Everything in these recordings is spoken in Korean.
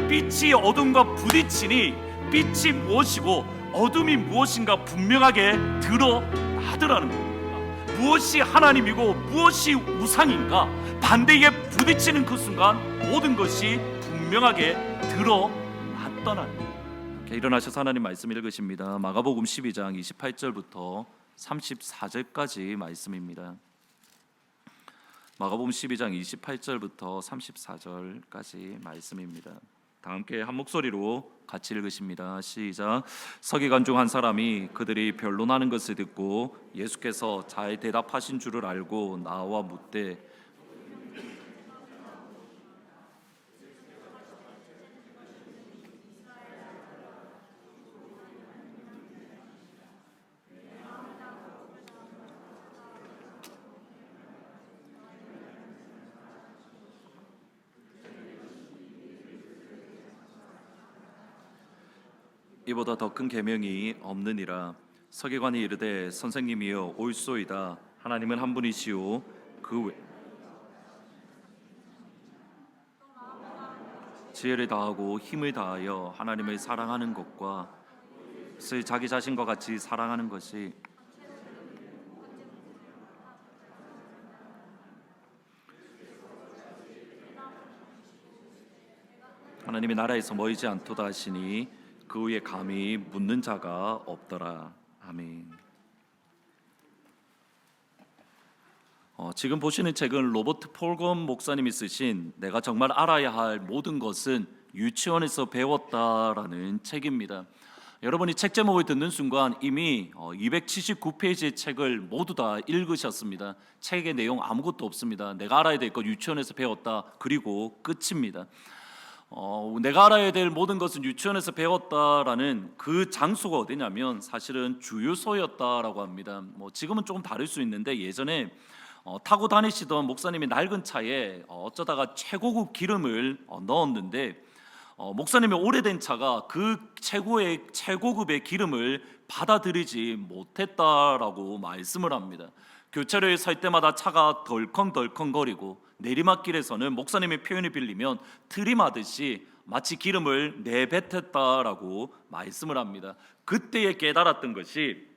빛이 어둠과 부딪히니 빛이 무엇이고 어둠이 무엇인가 분명하게 드러나더라는 겁니다. 무엇이 하나님이고 무엇이 우상인가 반대에 부딪히는 그 순간 모든 것이 분명하게 드러났더라는 겁니다. 일어나셔서 하나님 말씀 읽으십니다. 마가복음 12장 28절부터 34절까지 말씀입니다. 마가복음 12장 28절부터 34절까지 말씀입니다. 다 함께 한 목소리로 같이 읽으십니다. 시작. 서기관 중 한 사람이 그들이 변론하는 것을 듣고 예수께서 잘 대답하신 줄을 알고 나와 묻되 이보다 더 큰 계명이 없느니라. 서기관이 이르되 선생님이여 옳소이다. 하나님은 한 분이시오 그 지혜를 다하고 힘을 다하여 하나님을 사랑하는 것과 자기 자신과 같이 사랑하는 것이 하나님의 나라에서 멀지 않도다 하시니 그 위에 감히 묻는 자가 없더라. 아멘. 지금 보시는 책은 로버트 폴건 목사님이 쓰신 내가 정말 알아야 할 모든 것은 유치원에서 배웠다라는 책입니다. 여러분이 책 제목을 듣는 순간 이미 279페이지의 책을 모두 다 읽으셨습니다. 책의 내용 아무것도 없습니다. 내가 알아야 될 것 유치원에서 배웠다. 그리고 끝입니다. 내가 알아야 될 모든 것은 유치원에서 배웠다라는 그 장소가 어디냐면 사실은 주유소였다라고 합니다. 지금은 조금 다를 수 있는데 예전에 타고 다니시던 목사님이 낡은 차에 어쩌다가 최고급 기름을 넣었는데 목사님의 오래된 차가 그 최고급의 기름을 받아들이지 못했다라고 말씀을 합니다. 교차로에 설 때마다 차가 덜컹덜컹거리고 내리막길에서는 목사님의 표현을 빌리면 들이마듯이 마치 기름을 내뱉었다라고 말씀을 합니다. 그때에 깨달았던 것이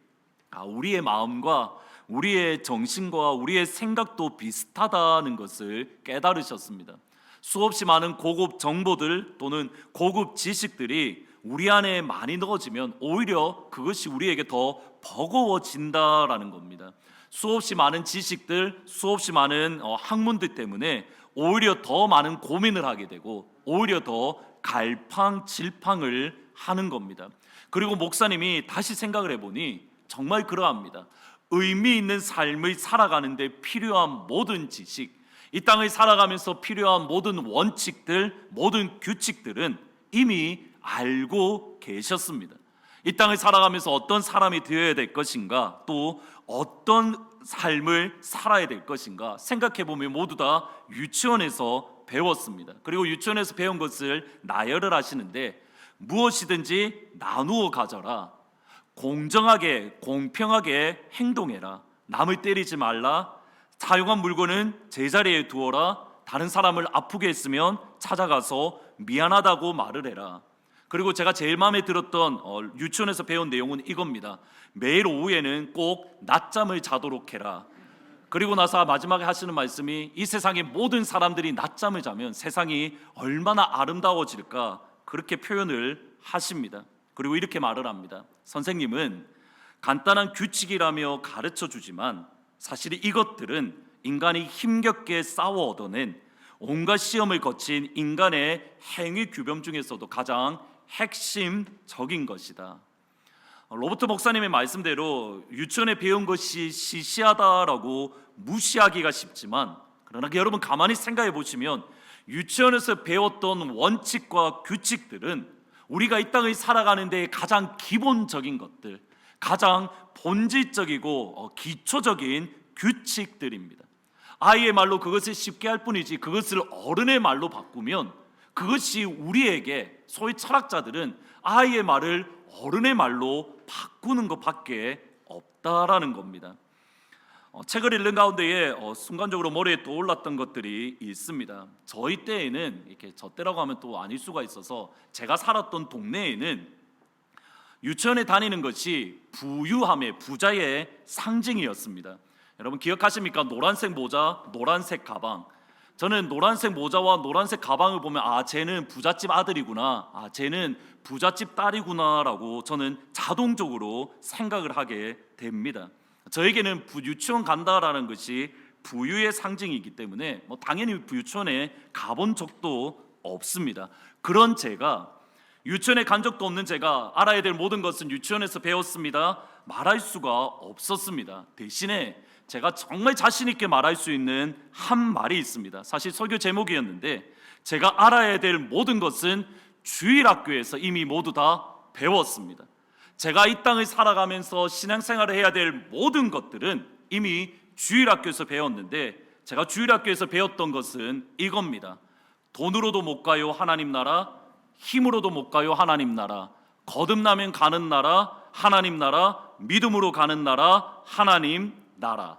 우리의 마음과 우리의 정신과 우리의 생각도 비슷하다는 것을 깨달으셨습니다. 수없이 많은 고급 정보들 또는 고급 지식들이 우리 안에 많이 넣어지면 오히려 그것이 우리에게 더 버거워진다라는 겁니다. 수없이 많은 지식들, 수없이 많은 학문들 때문에 오히려 더 많은 고민을 하게 되고 오히려 더 갈팡질팡을 하는 겁니다. 그리고 목사님이 다시 생각을 해보니 정말 그러합니다. 의미 있는 삶을 살아가는데 필요한 모든 지식, 이 땅을 살아가면서 필요한 모든 원칙들, 모든 규칙들은 이미 알고 계셨습니다. 이 땅을 살아가면서 어떤 사람이 되어야 될 것인가, 또 어떤 삶을 살아야 될 것인가 생각해보면 모두 다 유치원에서 배웠습니다. 그리고 유치원에서 배운 것을 나열을 하시는데 무엇이든지 나누어 가져라, 공정하게 공평하게 행동해라, 남을 때리지 말라, 사용한 물건은 제자리에 두어라, 다른 사람을 아프게 했으면 찾아가서 미안하다고 말을 해라. 그리고 제가 제일 마음에 들었던 유치원에서 배운 내용은 이겁니다. 매일 오후에는 꼭 낮잠을 자도록 해라. 그리고 나서 마지막에 하시는 말씀이 이 세상의 모든 사람들이 낮잠을 자면 세상이 얼마나 아름다워질까, 그렇게 표현을 하십니다. 그리고 이렇게 말을 합니다. 선생님은 간단한 규칙이라며 가르쳐 주지만 사실 이것들은 인간이 힘겹게 싸워 얻어낸 온갖 시험을 거친 인간의 행위 규범 중에서도 가장 핵심적인 것이다. 로버트 목사님의 말씀대로 유치원에 배운 것이 시시하다라고 무시하기가 쉽지만, 그러나 여러분 가만히 생각해 보시면 유치원에서 배웠던 원칙과 규칙들은 우리가 이 땅을 살아가는 데 가장 기본적인 것들, 가장 본질적이고 기초적인 규칙들입니다. 아이의 말로 그것을 쉽게 할 뿐이지 그것을 어른의 말로 바꾸면 그것이 우리에게, 소위 철학자들은 아이의 말을 어른의 말로 바꾸는 것밖에 없다라는 겁니다. 책을 읽는 가운데에 순간적으로 머리에 떠올랐던 것들이 있습니다. 저희 때에는 이렇게 저 때라고 하면 또 아닐 수가 있어서 제가 살았던 동네에는 유치원에 다니는 것이 부유함의 부자의 상징이었습니다. 여러분 기억하십니까? 노란색 모자, 노란색 가방. 저는 노란색 모자와 노란색 가방을 보면 쟤는 부잣집 아들이구나, 쟤는 부잣집 딸이구나라고 저는 자동적으로 생각을 하게 됩니다. 저에게는 유치원 간다라는 것이 부유의 상징이기 때문에 당연히 유치원에 가본 적도 없습니다. 그런 제가, 유치원에 간 적도 없는 제가 알아야 될 모든 것은 유치원에서 배웠습니다 말할 수가 없었습니다. 대신에 제가 정말 자신 있게 말할 수 있는 한 말이 있습니다. 사실 설교 제목이었는데, 제가 알아야 될 모든 것은 주일학교에서 이미 모두 다 배웠습니다. 제가 이 땅을 살아가면서 신앙생활을 해야 될 모든 것들은 이미 주일학교에서 배웠는데, 제가 주일학교에서 배웠던 것은 이겁니다. 돈으로도 못 가요 하나님 나라, 힘으로도 못 가요 하나님 나라, 거듭나면 가는 나라 하나님 나라, 믿음으로 가는 나라 하나님 나라.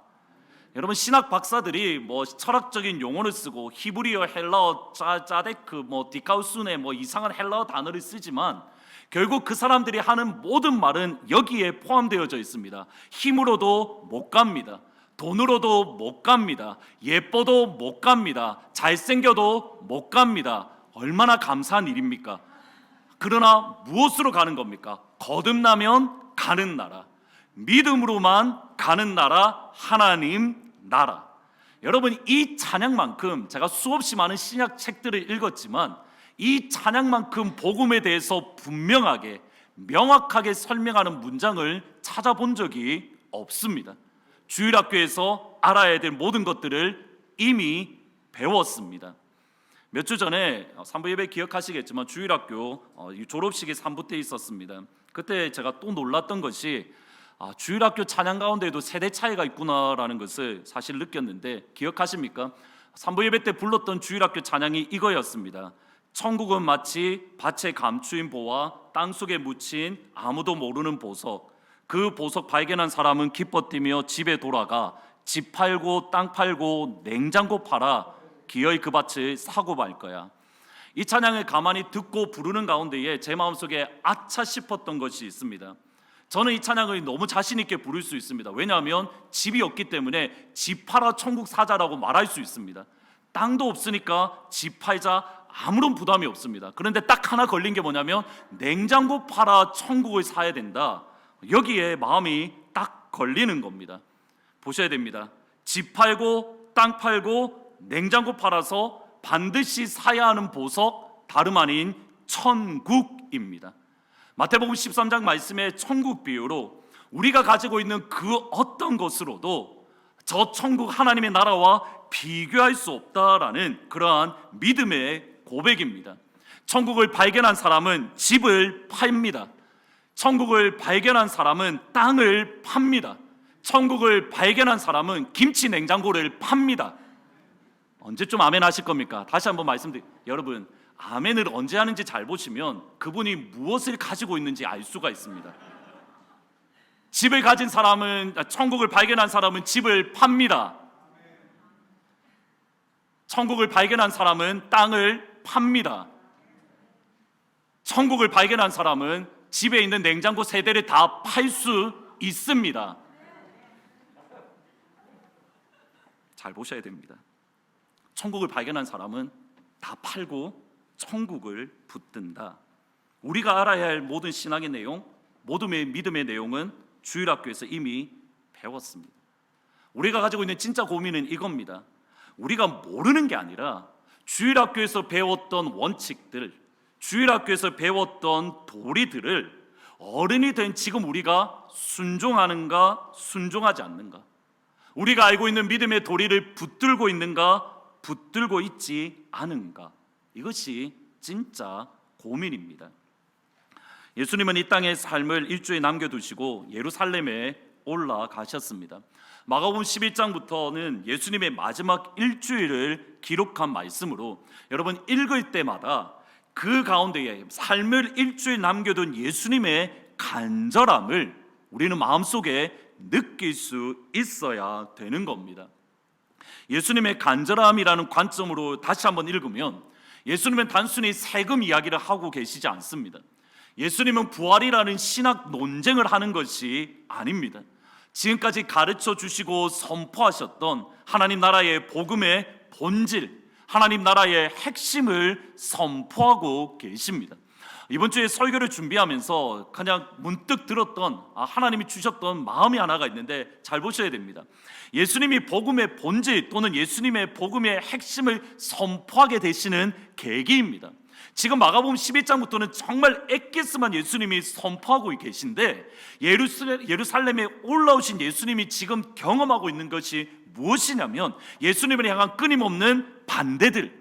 여러분 신학 박사들이 철학적인 용어를 쓰고 히브리어, 헬라어, 짜데크, 디카우스네 이상한 헬라어 단어를 쓰지만 결국 그 사람들이 하는 모든 말은 여기에 포함되어져 있습니다. 힘으로도 못 갑니다. 돈으로도 못 갑니다. 예뻐도 못 갑니다. 잘생겨도 못 갑니다. 얼마나 감사한 일입니까? 그러나 무엇으로 가는 겁니까? 거듭나면 가는 나라, 믿음으로만 가는 나라, 하나님 나라. 여러분 이 찬양만큼, 제가 수없이 많은 신약 책들을 읽었지만 이 찬양만큼 복음에 대해서 분명하게 명확하게 설명하는 문장을 찾아본 적이 없습니다. 주일학교에서 알아야 될 모든 것들을 이미 배웠습니다. 몇 주 전에 3부 예배 기억하시겠지만 주일학교 졸업식이 3부 때 있었습니다. 그때 제가 또 놀랐던 것이 주일학교 찬양 가운데에도 세대 차이가 있구나라는 것을 사실 느꼈는데, 기억하십니까? 3부 예배 때 불렀던 주일학교 찬양이 이거였습니다. 천국은 마치 밭에 감추인 보와 땅속에 묻힌 아무도 모르는 보석, 그 보석 발견한 사람은 기뻐 뛰며 집에 돌아가 집 팔고 땅 팔고 냉장고 팔아 기어이 그 밭을 사고 말 거야. 이 찬양을 가만히 듣고 부르는 가운데에 제 마음속에 아차 싶었던 것이 있습니다. 저는 이 찬양을 너무 자신 있게 부를 수 있습니다. 왜냐하면 집이 없기 때문에 집 팔아 천국 사자라고 말할 수 있습니다. 땅도 없으니까 집 팔자, 아무런 부담이 없습니다. 그런데 딱 하나 걸린 게 뭐냐면 냉장고 팔아 천국을 사야 된다. 여기에 마음이 딱 걸리는 겁니다. 보셔야 됩니다. 집 팔고 땅 팔고 냉장고 팔아서 반드시 사야 하는 보석, 다름 아닌 천국입니다. 마태복음 13장 말씀의 천국 비유로 우리가 가지고 있는 그 어떤 것으로도 저 천국 하나님의 나라와 비교할 수 없다라는 그러한 믿음의 고백입니다. 천국을 발견한 사람은 집을 팝니다. 천국을 발견한 사람은 땅을 팝니다. 천국을 발견한 사람은 김치 냉장고를 팝니다. 언제쯤 아멘 하실 겁니까? 다시 한번 말씀드릴게요. 여러분 아멘을 언제 하는지 잘 보시면 그분이 무엇을 가지고 있는지 알 수가 있습니다. 집을 가진 사람은, 천국을 발견한 사람은 집을 팝니다. 천국을 발견한 사람은 땅을 팝니다. 천국을 발견한 사람은 집에 있는 냉장고 세 대를 다 팔 수 있습니다. 잘 보셔야 됩니다. 천국을 발견한 사람은 다 팔고 천국을 붙든다. 우리가 알아야 할 모든 신앙의 내용, 모든 믿음의 내용은 주일학교에서 이미 배웠습니다. 우리가 가지고 있는 진짜 고민은 이겁니다. 우리가 모르는 게 아니라 주일학교에서 배웠던 원칙들, 주일학교에서 배웠던 도리들을 어른이 된 지금 우리가 순종하는가 순종하지 않는가, 우리가 알고 있는 믿음의 도리를 붙들고 있는가 붙들고 있지 않은가, 이것이 진짜 고민입니다. 예수님은 이 땅의 삶을 일주일 남겨두시고 예루살렘에 올라가셨습니다. 마가복음 11장부터는 예수님의 마지막 일주일을 기록한 말씀으로 여러분 읽을 때마다 그 가운데에 삶을 일주일 남겨둔 예수님의 간절함을 우리는 마음속에 느낄 수 있어야 되는 겁니다. 예수님의 간절함이라는 관점으로 다시 한번 읽으면 예수님은 단순히 세금 이야기를 하고 계시지 않습니다. 예수님은 부활이라는 신학 논쟁을 하는 것이 아닙니다. 지금까지 가르쳐 주시고 선포하셨던 하나님 나라의 복음의 본질, 하나님 나라의 핵심을 선포하고 계십니다. 이번 주에 설교를 준비하면서 그냥 문득 들었던 하나님이 주셨던 마음이 하나가 있는데 잘 보셔야 됩니다. 예수님이 복음의 본질 또는 예수님의 복음의 핵심을 선포하게 되시는 계기입니다. 지금 마가복음 11장부터는 정말 엑기스만 예수님이 선포하고 계신데 예루살렘에 올라오신 예수님이 지금 경험하고 있는 것이 무엇이냐면 예수님을 향한 끊임없는 반대들,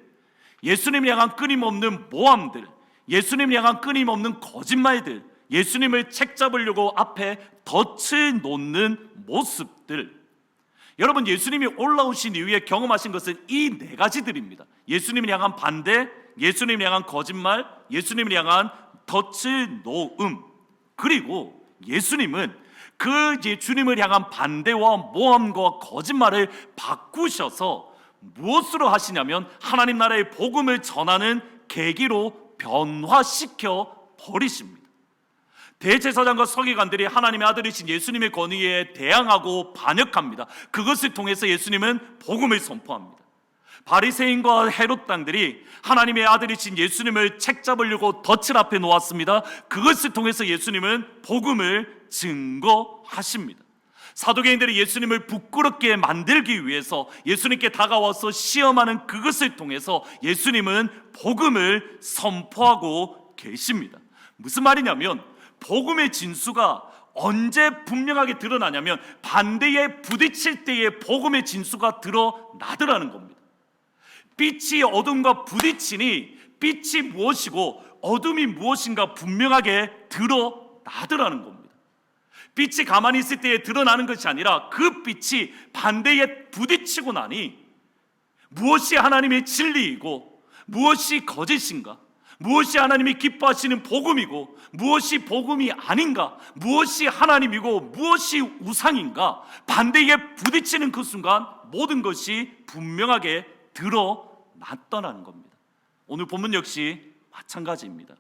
예수님을 향한 끊임없는 모함들, 예수님을 향한 끊임없는 거짓말들, 예수님을 책잡으려고 앞에 덫을 놓는 모습들. 여러분, 예수님이 올라오신 이후에 경험하신 것은 이 네 가지들입니다. 예수님을 향한 반대, 예수님을 향한 거짓말, 예수님을 향한 덫을 놓음. 그리고 예수님은 그 주님을 향한 반대와 모함과 거짓말을 바꾸셔서 무엇으로 하시냐면 하나님 나라의 복음을 전하는 계기로 변화시켜 버리십니다. 대제사장과 서기관들이 하나님의 아들이신 예수님의 권위에 대항하고 반역합니다. 그것을 통해서 예수님은 복음을 선포합니다. 바리새인과 헤롯 당들이 하나님의 아들이신 예수님을 책잡으려고 덫을 앞에 놓았습니다. 그것을 통해서 예수님은 복음을 증거하십니다. 사두개인들이 예수님을 부끄럽게 만들기 위해서 예수님께 다가와서 시험하는 그것을 통해서 예수님은 복음을 선포하고 계십니다. 무슨 말이냐면 복음의 진수가 언제 분명하게 드러나냐면 반대에 부딪힐 때에 복음의 진수가 드러나더라는 겁니다. 빛이 어둠과 부딪히니 빛이 무엇이고 어둠이 무엇인가 분명하게 드러나더라는 겁니다. 빛이 가만히 있을 때에 드러나는 것이 아니라 그 빛이 반대에 부딪히고 나니 무엇이 하나님의 진리이고 무엇이 거짓인가, 무엇이 하나님이 기뻐하시는 복음이고 무엇이 복음이 아닌가, 무엇이 하나님이고 무엇이 우상인가, 반대에 부딪히는 그 순간 모든 것이 분명하게 드러났다는 겁니다. 오늘 본문 역시 마찬가지입니다.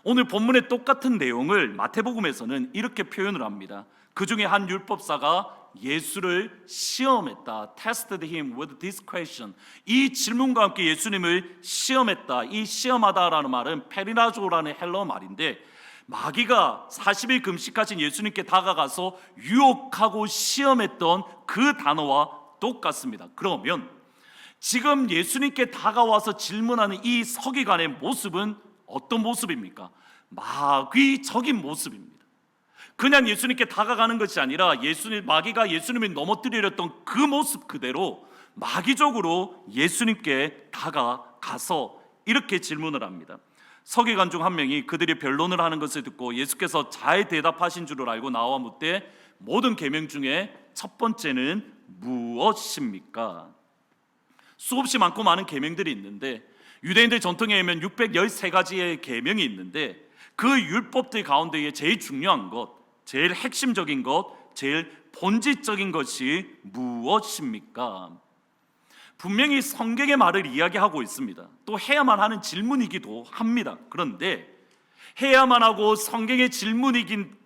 오늘 본문의 똑같은 내용을 마태복음에서는 이렇게 표현을 합니다. 그 중에 한 율법사가 예수를 시험했다. Tested him with this question. 이 질문과 함께 예수님을 시험했다. 이 시험하다라는 말은 페리나조라는 헬러 말인데 마귀가 40일 금식하신 예수님께 다가가서 유혹하고 시험했던 그 단어와 똑같습니다. 그러면 지금 예수님께 다가와서 질문하는 이 서기관의 모습은 어떤 모습입니까? 마귀적인 모습입니다. 그냥 예수님께 다가가는 것이 아니라 마귀가 예수님을 넘어뜨리렸던 그 모습 그대로 마귀적으로 예수님께 다가가서 이렇게 질문을 합니다. 서기관 중 한 명이 그들이 변론을 하는 것을 듣고 예수께서 잘 대답하신 줄을 알고 나와 묻되 모든 계명 중에 첫 번째는 무엇입니까? 수없이 많고 많은 계명들이 있는데 유대인들 전통에 의하면 613가지의 계명이 있는데 그 율법들 가운데에 제일 중요한 것, 제일 핵심적인 것, 제일 본질적인 것이 무엇입니까? 분명히 성경의 말을 이야기하고 있습니다. 또 해야만 하는 질문이기도 합니다. 그런데 해야만 하고 성경의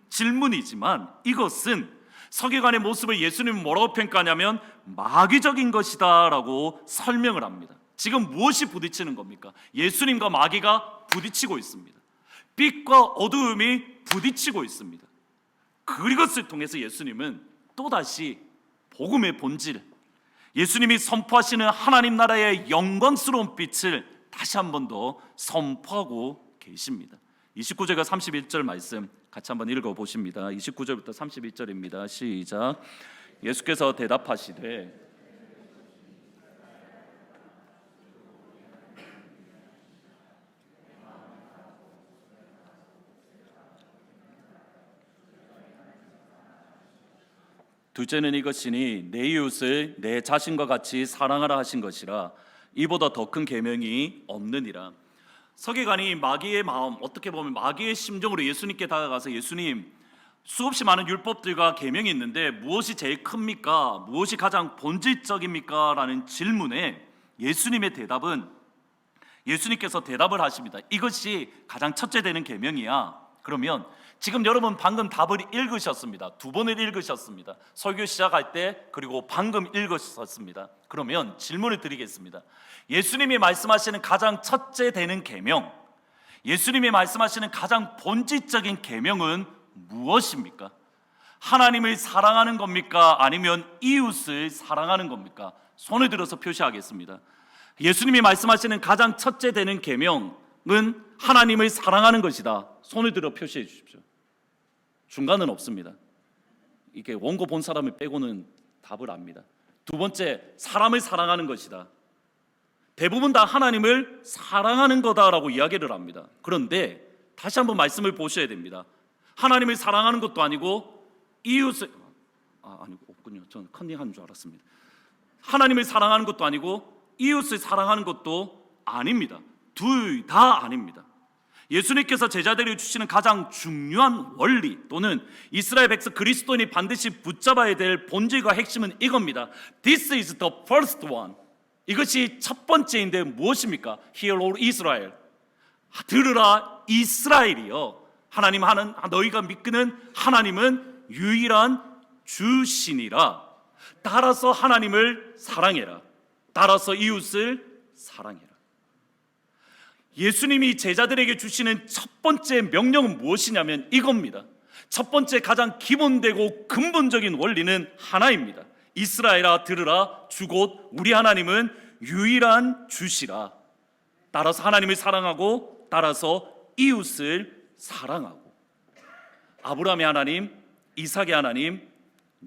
질문이지만 이것은 서기관의 모습을 예수님은 뭐라고 평가하냐면 마귀적인 것이다 라고 설명을 합니다. 지금 무엇이 부딪히는 겁니까? 예수님과 마귀가 부딪히고 있습니다. 빛과 어두움이 부딪히고 있습니다. 그것을 통해서 예수님은 또다시 복음의 본질, 예수님이 선포하시는 하나님 나라의 영광스러운 빛을 다시 한 번 더 선포하고 계십니다. 29절과 31절 말씀 같이 한번 읽어보십니다. 29절부터 31절입니다. 시작. 예수께서 대답하시되 둘째는 이것이니 내 이웃을 내 자신과 같이 사랑하라 하신 것이라 이보다 더 큰 계명이 없느니라. 서기관이 마귀의 마음, 어떻게 보면 마귀의 심정으로 예수님께 다가가서 예수님, 수없이 많은 율법들과 계명이 있는데 무엇이 제일 큽니까? 무엇이 가장 본질적입니까? 라는 질문에 예수님께서 대답을 하십니다. 이것이 가장 첫째 되는 계명이야. 그러면 지금 여러분 방금 답을 읽으셨습니다. 두 번을 읽으셨습니다. 설교 시작할 때 그리고 방금 읽으셨습니다. 그러면 질문을 드리겠습니다. 예수님이 말씀하시는 가장 첫째 되는 계명, 예수님이 말씀하시는 가장 본질적인 계명은 무엇입니까? 하나님을 사랑하는 겁니까? 아니면 이웃을 사랑하는 겁니까? 손을 들어서 표시하겠습니다. 예수님이 말씀하시는 가장 첫째 되는 계명은 하나님을 사랑하는 것이다. 손을 들어 표시해 주십시오. 중간은 없습니다. 이게 원고 본 사람을 빼고는 답을 압니다. 두 번째, 사람을 사랑하는 것이다. 대부분 다 하나님을 사랑하는 거다라고 이야기를 합니다. 그런데 다시 한번 말씀을 보셔야 됩니다. 하나님을 사랑하는 것도 아니고 이웃을 아니고 없군요. 저는 컨닝하는 줄 알았습니다. 하나님을 사랑하는 것도 아니고 이웃을 사랑하는 것도 아닙니다. 둘 다 아닙니다. 예수님께서 제자들에게 주시는 가장 중요한 원리 또는 이스라엘 백성 그리스도인이 반드시 붙잡아야 될 본질과 핵심은 이겁니다. This is the first one. 이것이 첫 번째인데 무엇입니까? Hear, O Israel. 들으라 이스라엘이여. 너희가 믿는 하나님은 유일한 주신이라. 따라서 하나님을 사랑해라. 따라서 이웃을 사랑해라. 예수님이 제자들에게 주시는 첫 번째 명령은 무엇이냐면 이겁니다. 첫 번째 가장 기본되고 근본적인 원리는 하나입니다. 이스라엘아 들으라 주 곧 우리 하나님은 유일한 주시라. 따라서 하나님을 사랑하고 따라서 이웃을 사랑하고 아브라함의 하나님, 이삭의 하나님,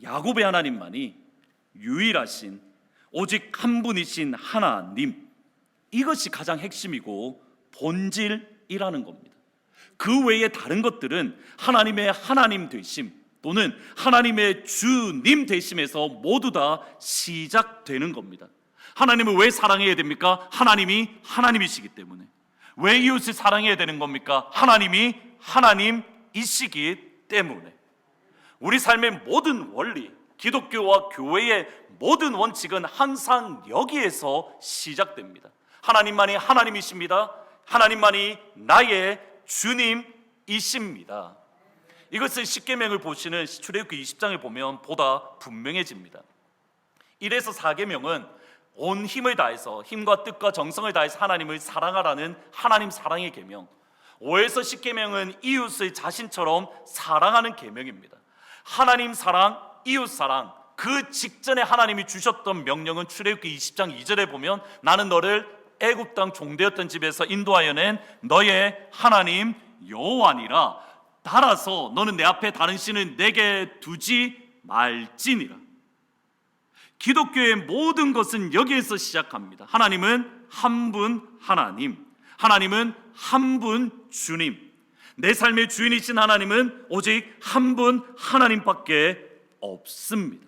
야곱의 하나님만이 유일하신 오직 한 분이신 하나님, 이것이 가장 핵심이고 본질이라는 겁니다. 그 외에 다른 것들은 하나님의 하나님 되심 또는 하나님의 주님 되심에서 모두 다 시작되는 겁니다. 하나님을 왜 사랑해야 됩니까? 하나님이 하나님이시기 때문에. 왜 이웃을 사랑해야 되는 겁니까? 하나님이 하나님이시기 때문에. 우리 삶의 모든 원리, 기독교와 교회의 모든 원칙은 항상 여기에서 시작됩니다. 하나님만이 하나님이십니다. 하나님만이 나의 주님이십니다. 이것을 십계명을 보시는 출애굽기 20장을 보면 보다 분명해집니다. 1에서 4계명은 온 힘을 다해서 힘과 뜻과 정성을 다해서 하나님을 사랑하라는 하나님 사랑의 계명. 5에서 10계명은 이웃을 자신처럼 사랑하는 계명입니다. 하나님 사랑, 이웃 사랑, 그 직전에 하나님이 주셨던 명령은 출애굽기 20장 2절에 보면 나는 너를 애굽 땅 종되었던 집에서 인도하여 낸 너의 하나님 여호와니라. 따라서 너는 내 앞에 다른 신을 내게 두지 말지니라. 기독교의 모든 것은 여기에서 시작합니다. 하나님은 한 분 하나님, 하나님은 한 분 주님, 내 삶의 주인이신 하나님은 오직 한 분 하나님밖에 없습니다.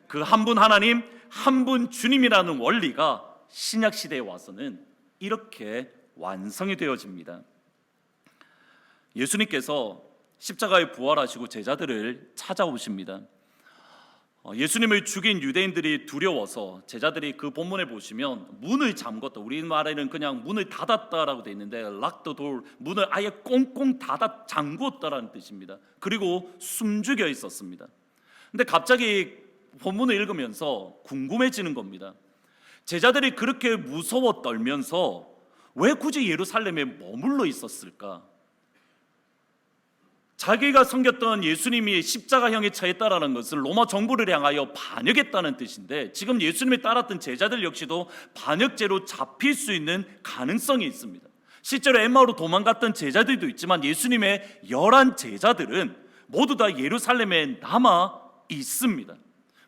그 한 분 하나님, 한 분 주님이라는 원리가 신약 시대에 와서는 이렇게 완성이 되어집니다. 예수님께서 십자가에 부활하시고 제자들을 찾아오십니다. 예수님을 죽인 유대인들이 두려워서 제자들이 그 본문에 보시면 문을 잠궜다, 우리말에는 그냥 문을 닫았다라고 되어 있는데 lock the door, 문을 아예 꽁꽁 닫아 잠궜다라는 뜻입니다. 그리고 숨죽여 있었습니다. 근데 갑자기 본문을 읽으면서 궁금해지는 겁니다. 제자들이 그렇게 무서워 떨면서 왜 굳이 예루살렘에 머물러 있었을까? 자기가 섬겼던 예수님이 십자가형에 처했다라는 것을 로마 정부를 향하여 반역했다는 뜻인데, 지금 예수님이 따랐던 제자들 역시도 반역죄로 잡힐 수 있는 가능성이 있습니다. 실제로 엠마오로 도망갔던 제자들도 있지만 예수님의 11 제자들은 모두 다 예루살렘에 남아 있습니다.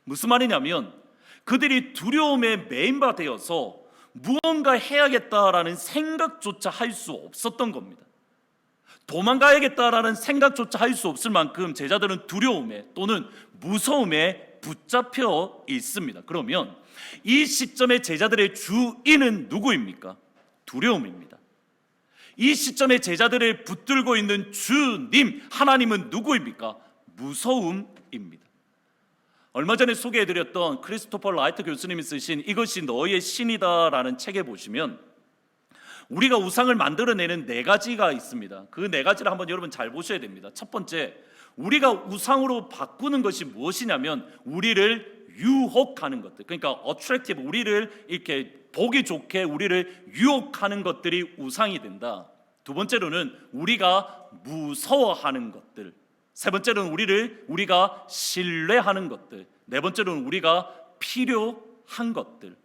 무슨 말이냐면 그들이 두려움에 매인바 되어서 무언가 해야겠다라는 생각조차 할 수 없었던 겁니다. 도망가야겠다라는 생각조차 할 수 없을 만큼 제자들은 두려움에 또는 무서움에 붙잡혀 있습니다. 그러면 이 시점에 제자들의 주인은 누구입니까? 두려움입니다. 이 시점에 제자들을 붙들고 있는 주님, 하나님은 누구입니까? 무서움입니다. 얼마 전에 소개해드렸던 크리스토퍼 라이트 교수님이 쓰신 이것이 너의 신이다라는 책에 보시면 우리가 우상을 만들어내는 네 가지가 있습니다. 그 네 가지를 한번 여러분 잘 보셔야 됩니다. 첫 번째, 우리가 우상으로 바꾸는 것이 무엇이냐면 우리를 유혹하는 것들, 그러니까 attractive, 우리를 이렇게 보기 좋게 우리를 유혹하는 것들이 우상이 된다. 두 번째로는 우리가 무서워하는 것들, 세 번째로는 우리가 신뢰하는 것들, 네 번째로는 우리가 필요한 것들.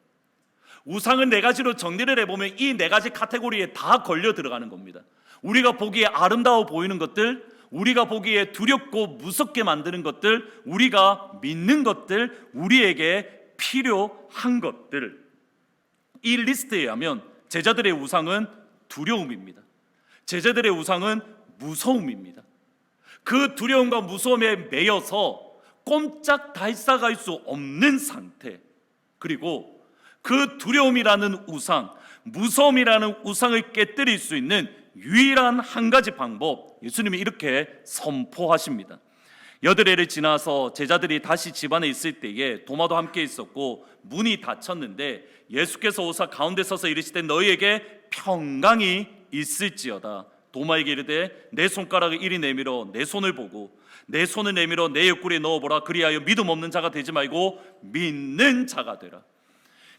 우상은 네 가지로 정리를 해보면 이 네 가지 카테고리에 다 걸려 들어가는 겁니다. 우리가 보기에 아름다워 보이는 것들, 우리가 보기에 두렵고 무섭게 만드는 것들, 우리가 믿는 것들, 우리에게 필요한 것들. 이 리스트에 의하면 제자들의 우상은 두려움입니다. 제자들의 우상은 무서움입니다. 그 두려움과 무서움에 매여서 꼼짝 달싹할 수 없는 상태, 그리고 그 두려움이라는 우상, 무서움이라는 우상을 깨뜨릴 수 있는 유일한 한 가지 방법, 예수님이 이렇게 선포하십니다. 여드레를 지나서 제자들이 다시 집안에 있을 때에 도마도 함께 있었고 문이 닫혔는데 예수께서 오사 가운데 서서 이르시되 너희에게 평강이 있을지어다. 도마에게 이르되 내 손가락을 이리 내밀어 내 손을 보고 내 손을 내밀어 내 옆구리에 넣어보라. 그리하여 믿음 없는 자가 되지 말고 믿는 자가 되라.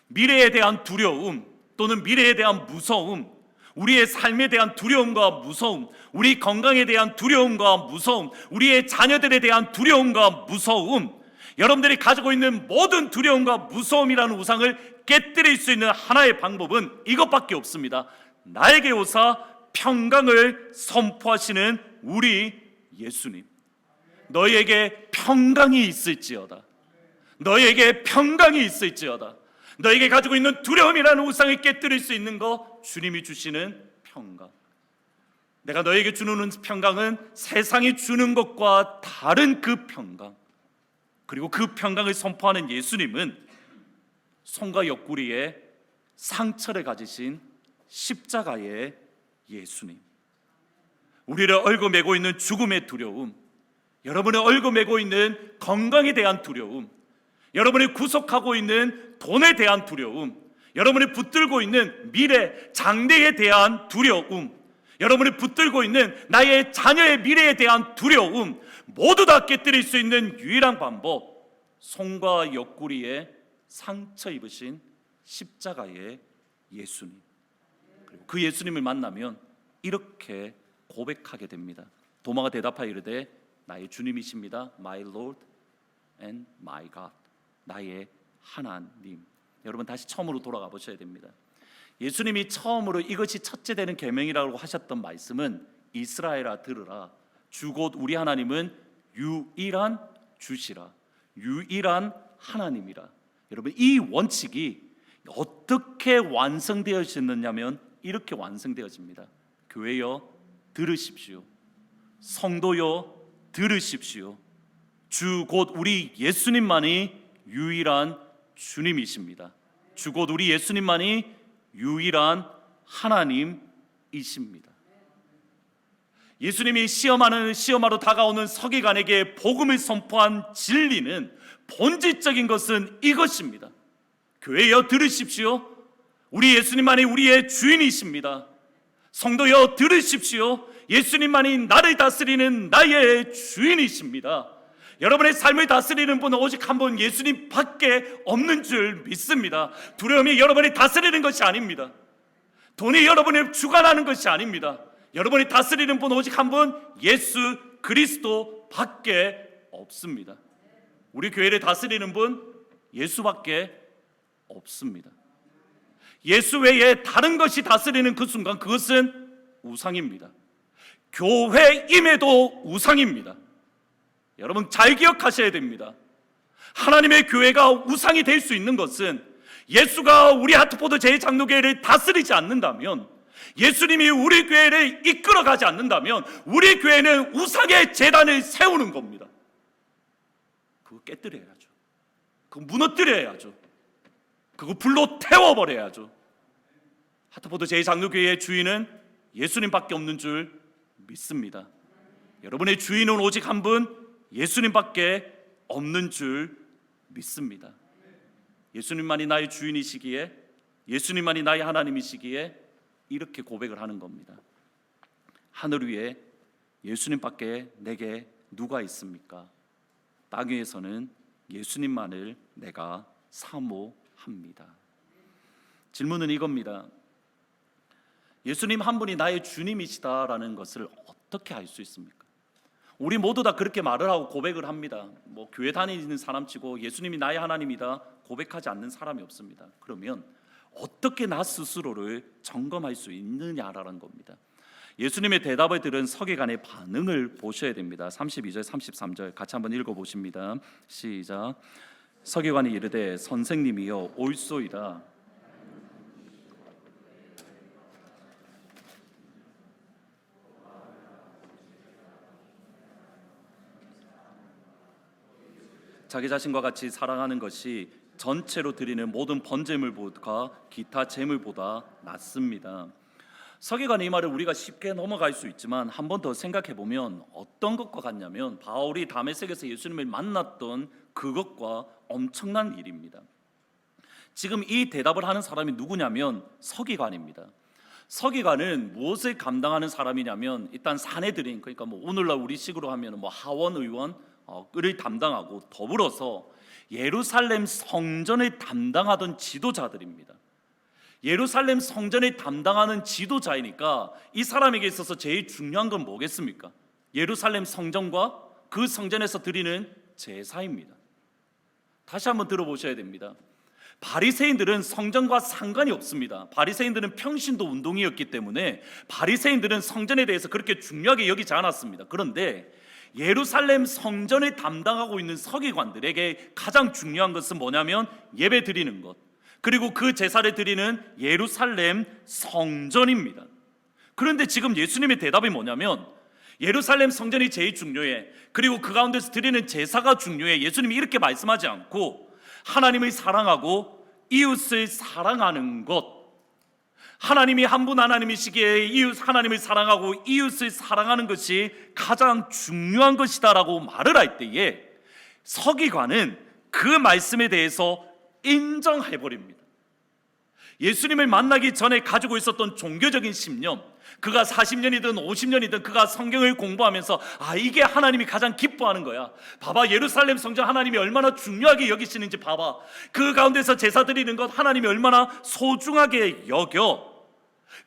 미래에 대한 두려움 또는 미래에 대한 무서움, 우리의 삶에 대한 두려움과 무서움, 우리 건강에 대한 두려움과 무서움, 우리의 자녀들에 대한 두려움과 무서움, 여러분들이 가지고 있는 모든 두려움과 무서움이라는 우상을 깨뜨릴 수 있는 하나의 방법은 이것밖에 없습니다. 나에게 오사 평강을 선포하시는 우리 예수님. 너희에게 평강이 있을지어다. 너희에게 평강이 있을지어다. 너에게 가지고 있는 두려움이라는 우상을 깨뜨릴 수 있는 것, 주님이 주시는 평강. 내가 너에게 주는 평강은 세상이 주는 것과 다른 그 평강, 그리고 그 평강을 선포하는 예수님은 손과 옆구리에 상처를 가지신 십자가의 예수님. 우리를 얽어매고 있는 죽음의 두려움, 여러분의 얽어매고 있는 건강에 대한 두려움, 여러분이 구속하고 있는 돈에 대한 두려움, 여러분이 붙들고 있는 미래, 장래에 대한 두려움, 여러분이 붙들고 있는 나의 자녀의 미래에 대한 두려움, 모두 다 깨뜨릴 수 있는 유일한 방법, 손과 옆구리에 상처 입으신 십자가의 예수님. 그리고 그 예수님을 만나면 이렇게 고백하게 됩니다. 도마가 대답하여 이르되 나의 주님이십니다. My Lord and my God. 나의 하나님. 여러분 다시 처음으로 돌아가 보셔야 됩니다. 예수님이 처음으로 이것이 첫째 되는 계명이라고 하셨던 말씀은 이스라엘아 들으라. 주 곧 우리 하나님은 유일한 주시라. 유일한 하나님이라. 여러분 이 원칙이 어떻게 완성되어지느냐면 이렇게 완성되어집니다. 교회여 들으십시오. 성도여 들으십시오. 주 곧 우리 예수님만이 유일한 주님이십니다. 주 곧 우리 예수님만이 유일한 하나님이십니다. 예수님이 시험하러 다가오는 서기관에게 복음을 선포한 진리는 본질적인 것은 이것입니다. 교회여 들으십시오. 우리 예수님만이 우리의 주인이십니다. 성도여 들으십시오. 예수님만이 나를 다스리는 나의 주인이십니다. 여러분의 삶을 다스리는 분은 오직 한 분 예수님 밖에 없는 줄 믿습니다. 두려움이 여러분이 다스리는 것이 아닙니다. 돈이 여러분을 주관하는 것이 아닙니다. 여러분이 다스리는 분은 오직 한 분 예수 그리스도 밖에 없습니다. 우리 교회를 다스리는 분 예수밖에 없습니다. 예수 외에 다른 것이 다스리는 그 순간 그것은 우상입니다. 교회임에도 우상입니다. 여러분 잘 기억하셔야 됩니다. 하나님의 교회가 우상이 될 수 있는 것은 예수가 우리 하트포드 제2장로교회를 다스리지 않는다면, 예수님이 우리 교회를 이끌어가지 않는다면 우리 교회는 우상의 제단을 세우는 겁니다. 그거 깨뜨려야죠. 그거 무너뜨려야죠. 그거 불로 태워버려야죠. 하트포드 제2장로교회의 주인은 예수님밖에 없는 줄 믿습니다. 여러분의 주인은 오직 한 분 예수님밖에 없는 줄 믿습니다. 예수님만이 나의 주인이시기에, 예수님만이 나의 하나님이시기에 이렇게 고백을 하는 겁니다. 하늘 위에 예수님밖에 내게 누가 있습니까? 땅 위에서는 예수님만을 내가 사모합니다. 질문은 이겁니다. 예수님 한 분이 나의 주님이시다라는 것을 어떻게 알 수 있습니까? 우리 모두 다 그렇게 말을 하고 고백을 합니다. 교회 다니는 사람치고 예수님이 나의 하나님이다 고백하지 않는 사람이 없습니다. 그러면 어떻게 나 스스로를 점검할 수 있느냐라는 겁니다. 예수님의 대답을 들은 서기관의 반응을 보셔야 됩니다. 32절 33절 같이 한번 읽어보십니다. 시작. 서기관이 이르되 선생님이여 옳소이다. 자기 자신과 같이 사랑하는 것이 전체로 드리는 모든 번제물보다 기타 제물보다 낫습니다. 서기관의 이 말을 우리가 쉽게 넘어갈 수 있지만 한 번 더 생각해 보면 어떤 것과 같냐면 바울이 다메섹에서 예수님을 만났던 그것과 엄청난 일입니다. 지금 이 대답을 하는 사람이 누구냐면 서기관입니다. 서기관은 무엇을 감당하는 사람이냐면 일단 사내들인, 그러니까 오늘날 우리식으로 하면 하원 의원을 담당하고 더불어서 예루살렘 성전을 담당하던 지도자들입니다. 예루살렘 성전을 담당하는 지도자이니까 이 사람에게 있어서 제일 중요한 건 뭐겠습니까? 예루살렘 성전과 그 성전에서 드리는 제사입니다. 다시 한번 들어보셔야 됩니다. 바리새인들은 성전과 상관이 없습니다. 바리새인들은 평신도 운동이었기 때문에 바리새인들은 성전에 대해서 그렇게 중요하게 여기지 않았습니다. 그런데 예루살렘 성전을 담당하고 있는 서기관들에게 가장 중요한 것은 뭐냐면 예배 드리는 것, 그리고 그 제사를 드리는 예루살렘 성전입니다. 그런데 지금 예수님의 대답이 뭐냐면 예루살렘 성전이 제일 중요해, 그리고 그 가운데서 드리는 제사가 중요해. 예수님이 이렇게 말씀하지 않고 하나님을 사랑하고 이웃을 사랑하는 것, 하나님이 한 분 하나님이시기에 하나님을 사랑하고 이웃을 사랑하는 것이 가장 중요한 것이다라고 말을 할 때에 서기관은 그 말씀에 대해서 인정해버립니다. 예수님을 만나기 전에 가지고 있었던 종교적인 신념, 그가 40년이든 50년이든 그가 성경을 공부하면서 이게 하나님이 가장 기뻐하는 거야. 봐봐, 예루살렘 성전 하나님이 얼마나 중요하게 여기시는지 봐봐. 그 가운데서 제사 드리는 것 하나님이 얼마나 소중하게 여겨.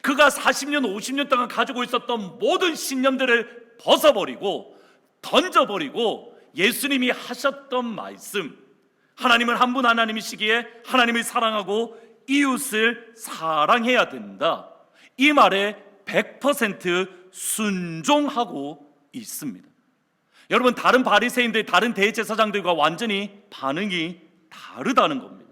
그가 40년 50년 동안 가지고 있었던 모든 신념들을 벗어버리고 던져버리고 예수님이 하셨던 말씀, 하나님은 한 분 하나님이시기에 하나님을 사랑하고 이웃을 사랑해야 된다, 이 말에 100% 순종하고 있습니다. 여러분, 다른 바리새인들, 다른 대제사장들과 완전히 반응이 다르다는 겁니다.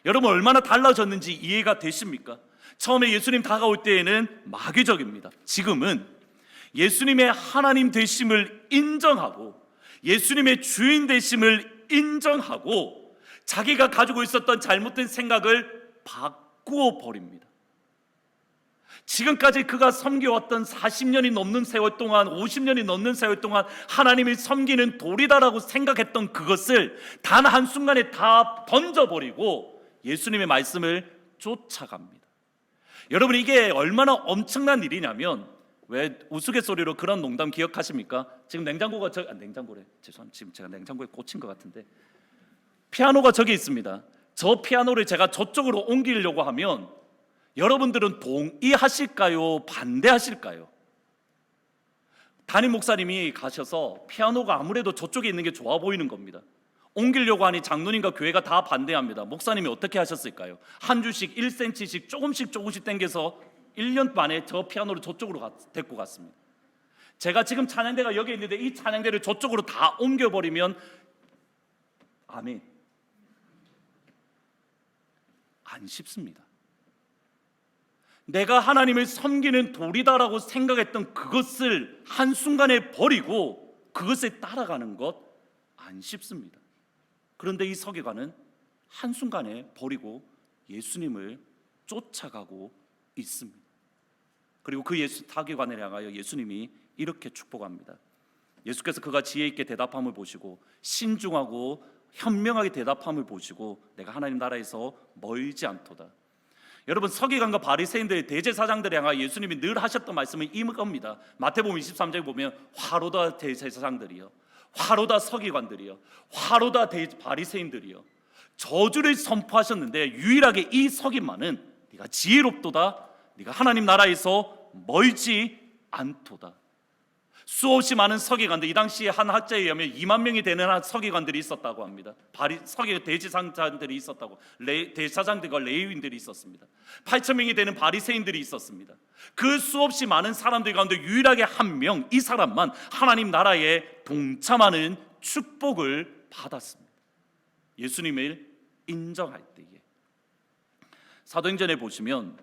여러분, 얼마나 달라졌는지 이해가 되십니까? 처음에 예수님 다가올 때에는 마귀적입니다. 지금은 예수님의 하나님 되심을 인정하고 예수님의 주인 되심을 인정하고 자기가 가지고 있었던 잘못된 생각을 바꾸어 버립니다. 지금까지 그가 섬겨왔던 40년이 넘는 세월 동안, 50년이 넘는 세월 동안 하나님을 섬기는 도리다라고 생각했던 그것을 단 한순간에 다 던져버리고 예수님의 말씀을 쫓아갑니다. 여러분, 이게 얼마나 엄청난 일이냐면, 왜 우스갯소리로 그런 농담 기억하십니까? 지금 냉장고가 냉장고래. 죄송합니다. 지금 제가 냉장고에 꽂힌 것 같은데, 피아노가 저기 있습니다. 저 피아노를 제가 저쪽으로 옮기려고 하면 여러분들은 동의하실까요? 반대하실까요? 담임 목사님이 가셔서 피아노가 아무래도 저쪽에 있는 게 좋아 보이는 겁니다. 옮기려고 하니 장로님과 교회가 다 반대합니다. 목사님이 어떻게 하셨을까요? 한 주씩 1cm씩 조금씩 당겨서 1년 만에 저 피아노를 저쪽으로 데리고 갔습니다. 제가 지금 찬양대가 여기 있는데 이 찬양대를 저쪽으로 다 옮겨버리면 아멘, 안 쉽습니다. 내가 하나님을 섬기는 도리다라고 생각했던 그것을 한순간에 버리고 그것에 따라가는 것 안 쉽습니다. 그런데 이 서기관은 한순간에 버리고 예수님을 쫓아가고 있습니다. 그리고 그 서기관을 향하여 예수님이 이렇게 축복합니다. 예수께서 그가 지혜 있게 대답함을 보시고 신중하고 현명하게 대답함을 보시고 내가 하나님 나라에서 멀지 않도다. 여러분, 서기관과 바리새인들, 대제사장들이 향하 예수님이 늘 하셨던 말씀은 이겁니다. 마태복음 23장에 보면 화로다 대제사장들이요, 화로다 서기관들이요, 화로다 바리새인들이요, 저주를 선포하셨는데 유일하게 이 서기만은 네가 지혜롭도다, 네가 하나님 나라에서 멀지 않도다. 수없이 많은 서기관들, 이 당시에 한 학자에 의하면 2만 명이 되는 한 서기관들이 있었다고 합니다. 대제사장들이 있었다고, 대제사장들과 레위인들이 있었습니다. 8천 명이 되는 바리새인들이 있었습니다. 그 수없이 많은 사람들 가운데 유일하게 한 명, 이 사람만 하나님 나라에 동참하는 축복을 받았습니다. 예수님을 인정할 때에. 사도행전에 보시면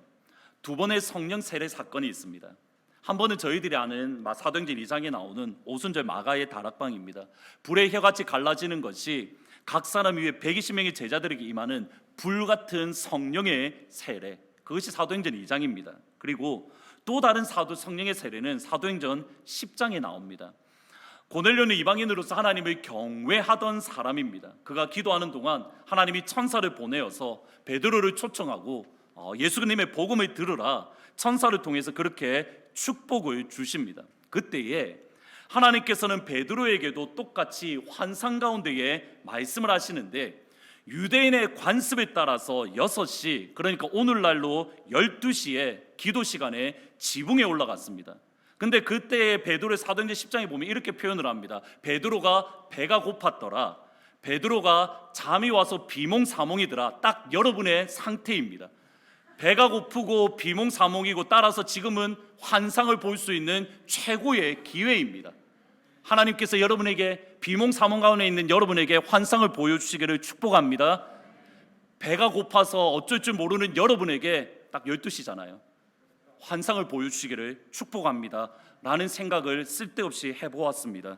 두 번의 성령 세례 사건이 있습니다. 한 번은 저희들이 아는 사도행전 2장에 나오는 오순절 마가의 다락방입니다. 불의 혀같이 갈라지는 것이 각 사람 위에 120명의 제자들에게 임하는 불같은 성령의 세례, 그것이 사도행전 2장입니다. 그리고 또 다른 성령의 세례는 사도행전 10장에 나옵니다. 고넬료는 이방인으로서 하나님을 경외하던 사람입니다. 그가 기도하는 동안 하나님이 천사를 보내어서 베드로를 초청하고 예수님의 복음을 들으라, 천사를 통해서 그렇게 축복을 주십니다. 그때에 하나님께서는 베드로에게도 똑같이 환상 가운데에 말씀을 하시는데, 유대인의 관습에 따라서 6시, 그러니까 오늘날로 12시에 기도 시간에 지붕에 올라갔습니다. 근데 그때의 베드로의 사도행전 10장에 보면 이렇게 표현을 합니다. 베드로가 배가 고팠더라, 베드로가 잠이 와서 비몽사몽이더라. 딱 여러분의 상태입니다. 배가 고프고 비몽사몽이고, 따라서 지금은 환상을 볼 수 있는 최고의 기회입니다. 하나님께서 여러분에게, 비몽사몽 가운데 있는 여러분에게 환상을 보여주시기를 축복합니다. 배가 고파서 어쩔 줄 모르는 여러분에게 딱 12시잖아요. 환상을 보여주시기를 축복합니다 라는 생각을 쓸데없이 해보았습니다.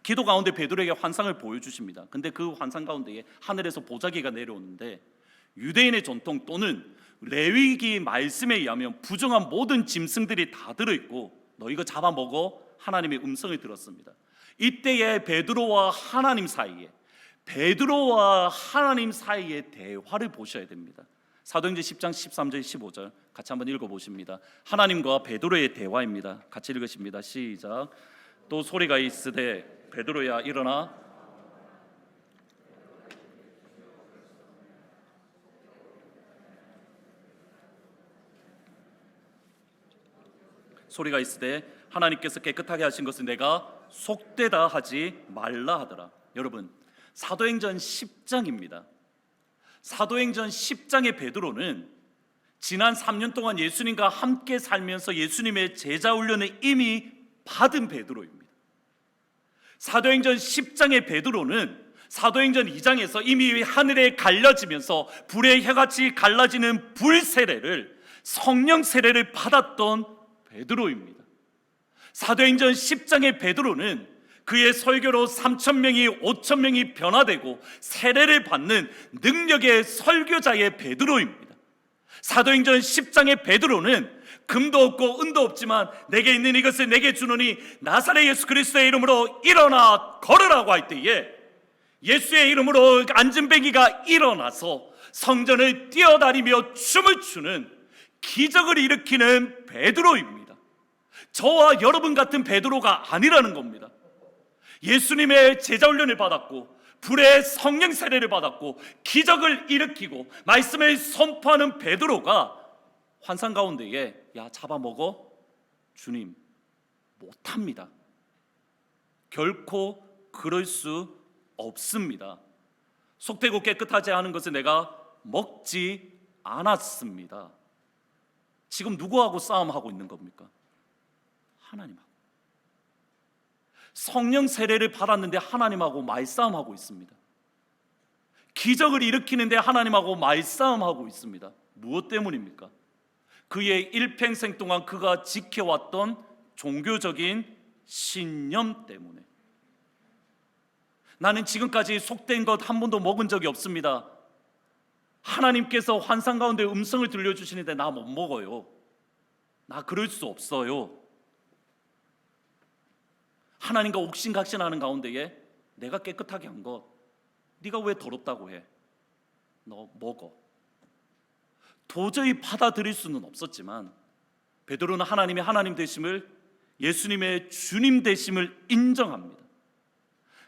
기도 가운데 베드로에게 환상을 보여주십니다. 근데 그 환상 가운데에 하늘에서 보자기가 내려오는데, 유대인의 전통 또는 레위기 말씀에 의하면 부정한 모든 짐승들이 다 들어있고 너 이거 잡아먹어, 하나님의 음성을 들었습니다. 이때에 베드로와 하나님 사이에, 베드로와 하나님 사이의 대화를 보셔야 됩니다. 사도행전 10장 13절 15절 같이 한번 읽어보십니다. 하나님과 베드로의 대화입니다. 같이 읽으십니다. 시작. 또 소리가 있으되 베드로야 일어나 소리가 있으되 하나님께서 깨끗하게 하신 것을 내가 속되다 하지 말라 하더라. 여러분, 사도행전 10장입니다. 사도행전 10장의 베드로는 지난 3년 동안 예수님과 함께 살면서 예수님의 제자 훈련을 이미 받은 베드로입니다. 사도행전 10장의 베드로는 사도행전 2장에서 이미 하늘에 갈려지면서 불의 혀같이 갈라지는 불 세례를, 성령 세례를 받았던 베드로입니다. 사도행전 10장의 베드로는 그의 설교로 3,000명이 5,000명이 변화되고 세례를 받는 능력의 설교자의 베드로입니다. 사도행전 10장의 베드로는 금도 없고 은도 없지만 내게 있는 이것을 내게 주노니 나사렛 예수 그리스도의 이름으로 일어나 걸으라고 할 때에 예수의 이름으로 안진뱅이가 일어나서 성전을 뛰어다니며 춤을 추는 기적을 일으키는 베드로입니다. 저와 여러분 같은 베드로가 아니라는 겁니다. 예수님의 제자 훈련을 받았고 불의 성령 세례를 받았고 기적을 일으키고 말씀을 선포하는 베드로가 환상 가운데에 야 잡아먹어? 주님, 못합니다. 결코 그럴 수 없습니다. 속되고 깨끗하지 않은 것을 내가 먹지 않았습니다. 지금 누구하고 싸움하고 있는 겁니까? 하나님하고. 성령 세례를 받았는데 하나님하고 말싸움하고 있습니다. 기적을 일으키는데 하나님하고 말싸움하고 있습니다. 무엇 때문입니까? 그의 일평생 동안 그가 지켜왔던 종교적인 신념 때문에. 나는 지금까지 속된 것 한 번도 먹은 적이 없습니다. 하나님께서 환상 가운데 음성을 들려주시는데 나 못 먹어요. 나 그럴 수 없어요. 하나님과 옥신각신하는 가운데에 내가 깨끗하게 한 것 네가 왜 더럽다고 해? 너 먹어. 도저히 받아들일 수는 없었지만 베드로는 하나님의 하나님 되심을, 예수님의 주님 되심을 인정합니다.